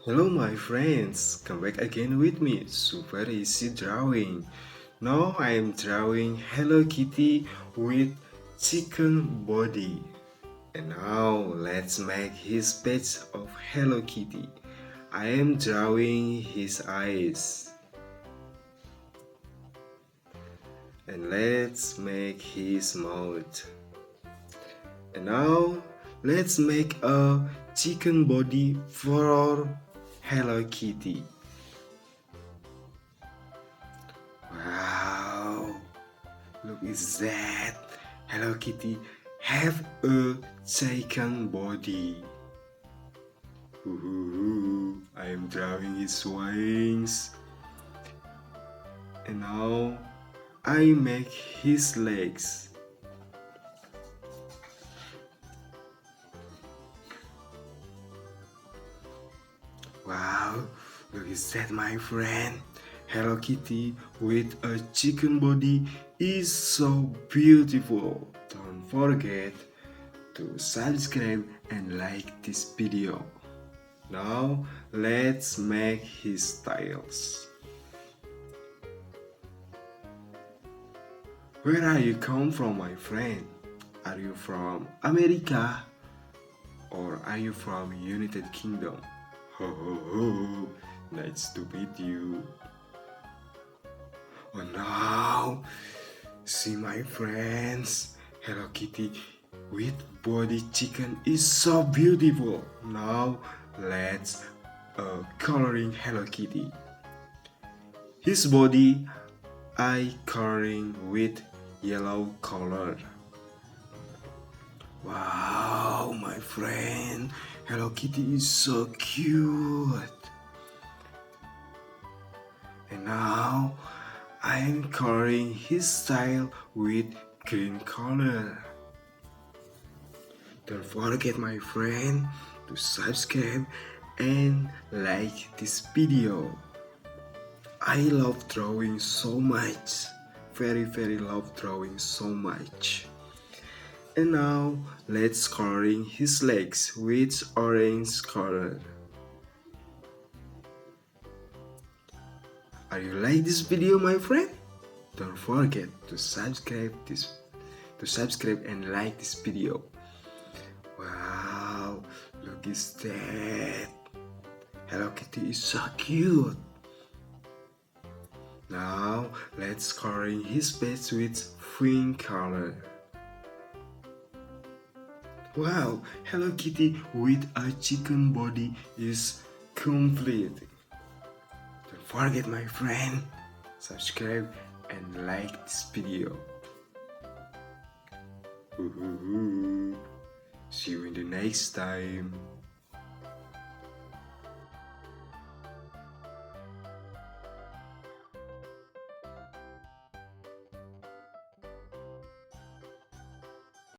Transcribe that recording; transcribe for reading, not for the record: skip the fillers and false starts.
Hello my friends, come back again with me, Super Easy Drawing. Now I am drawing Hello Kitty with chicken body. And now let's make his patch of Hello Kitty. I am drawing his eyes. And let's make his mouth. And now let's make a chicken body for our Hello Kitty. Wow, look at that. Hello Kitty have a chicken body. I am drawing his wings. And now I make his legs. Wow, look at that my friend. Hello Kitty with a chicken body is so beautiful. Don't forget to subscribe and like this video. Now let's make his styles. Where are you come from my friend? Are you from America or are you from United Kingdom? Ho ho ho, nice to meet you. Oh no, see my friends, Hello Kitty with body chicken is so beautiful. Now let's coloring Hello Kitty. His body I coloring with yellow color. Wow, my friend, Hello Kitty is so cute. And now I am coloring his style with green color. Don't forget my friend to subscribe and like this video. I love drawing so much. Very love drawing so much. And now let's coloring his legs with orange color. Are you like this video my friend? Don't forget to subscribe and like this video. Wow, look at that. Hello Kitty is so cute. Now let's coloring his face with pink color. Wow, Hello Kitty with a chicken body is complete. Don't forget my friend, subscribe and like this video. See you in the next time.